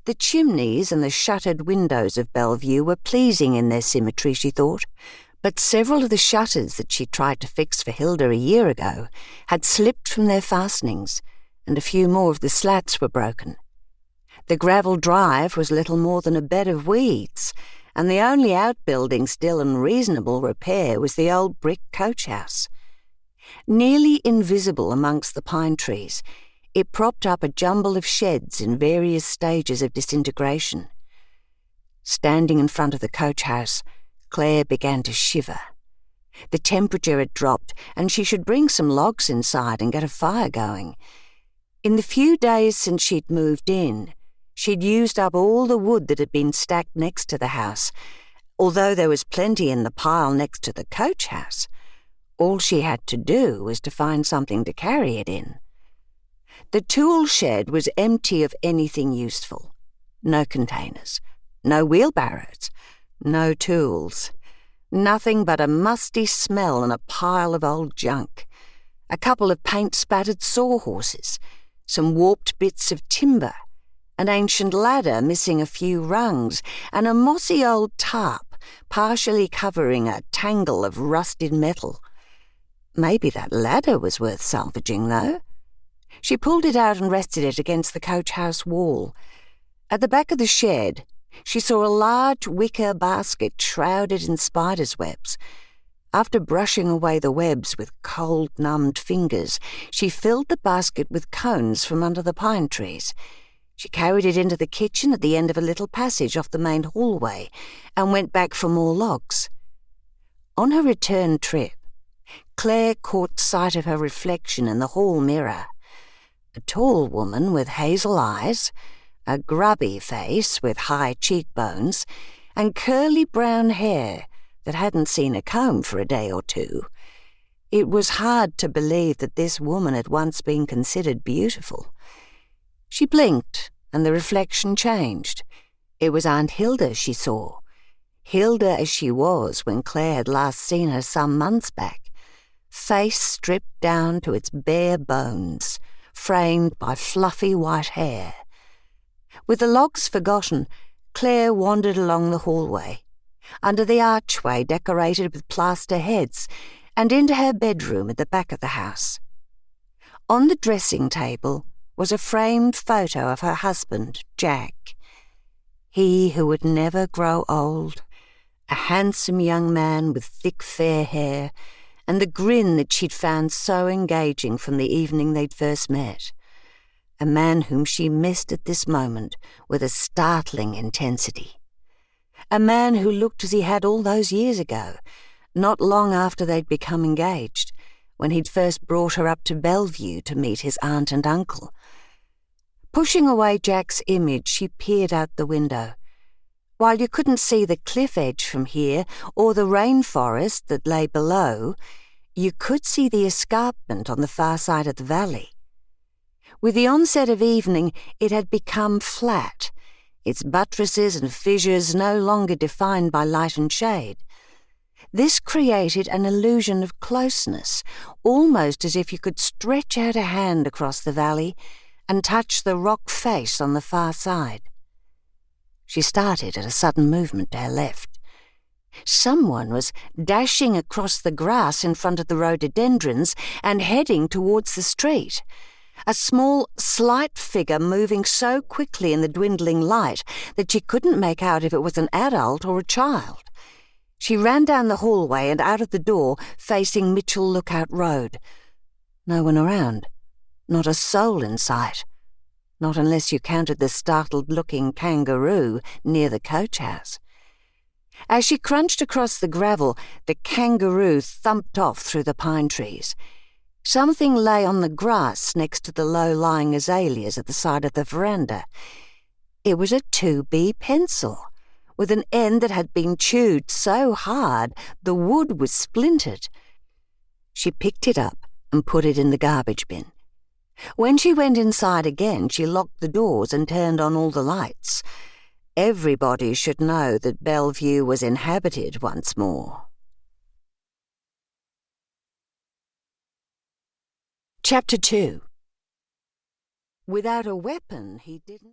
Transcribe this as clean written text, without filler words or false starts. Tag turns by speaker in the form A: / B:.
A: The chimneys and the shuttered windows of Bellevue were pleasing in their symmetry, she thought, but several of the shutters that she tried to fix for Hilda a year ago had slipped from their fastenings, and a few more of the slats were broken. The gravel drive was little more than a bed of weeds, and the only outbuilding still in reasonable repair was the old brick coach house. Nearly invisible amongst the pine trees, it propped up a jumble of sheds in various stages of disintegration. Standing in front of the coach house, Clare began to shiver. The temperature had dropped, and she should bring some logs inside and get a fire going. In the few days since she'd moved in, she'd used up all the wood that had been stacked next to the house. Although there was plenty in the pile next to the coach house, all she had to do was to find something to carry it in. The tool shed was empty of anything useful. No containers, no wheelbarrows, no tools. Nothing but a musty smell and a pile of old junk. A couple of paint-spattered sawhorses, some warped bits of timber, an ancient ladder missing a few rungs, and a mossy old tarp partially covering a tangle of rusted metal. Maybe that ladder was worth salvaging, though. She pulled it out and rested it against the coach house wall. At the back of the shed, she saw a large wicker basket shrouded in spiders' webs. After brushing away the webs with cold, numbed fingers, she filled the basket with cones from under the pine trees. She carried it into the kitchen at the end of a little passage off the main hallway and went back for more logs. On her return trip, Clare caught sight of her reflection in the hall mirror. A tall woman with hazel eyes, a grubby face with high cheekbones, and curly brown hair that hadn't seen a comb for a day or two. It was hard to believe that this woman had once been considered beautiful. She blinked, and the reflection changed. It was Aunt Hilda she saw. Hilda as she was when Clare had last seen her some months back. Face stripped down to its bare bones, framed by fluffy white hair. With the logs forgotten, Clare wandered along the hallway, under the archway decorated with plaster heads, and into her bedroom at the back of the house. On the dressing table was a framed photo of her husband, Jack. He who would never grow old, a handsome young man with thick fair hair, and the grin that she'd found so engaging from the evening they'd first met. A man whom she missed at this moment with a startling intensity. A man who looked as he had all those years ago, not long after they'd become engaged, when he'd first brought her up to Bellevue to meet his aunt and uncle. Pushing away Jack's image, she peered out the window. While you couldn't see the cliff edge from here or the rainforest that lay below, you could see the escarpment on the far side of the valley. With the onset of evening, it had become flat, its buttresses and fissures no longer defined by light and shade. This created an illusion of closeness, almost as if you could stretch out a hand across the valley and touch the rock face on the far side. She started at a sudden movement to her left. Someone was dashing across the grass in front of the rhododendrons and heading towards the street. A small, slight figure moving so quickly in the dwindling light that she couldn't make out if it was an adult or a child. She ran down the hallway and out of the door, facing Mitchell Lookout Road. No one around. Not a soul in sight. Not unless you counted the startled-looking kangaroo near the coach house. As she crunched across the gravel, the kangaroo thumped off through the pine trees. Something lay on the grass next to the low-lying azaleas at the side of the veranda. It was a 2B pencil, with an end that had been chewed so hard the wood was splintered. She picked it up and put it in the garbage bin. When she went inside again, she locked the doors and turned on all the lights. Everybody should know that Bellevue was inhabited once more. Chapter 2. Without a weapon, he didn't...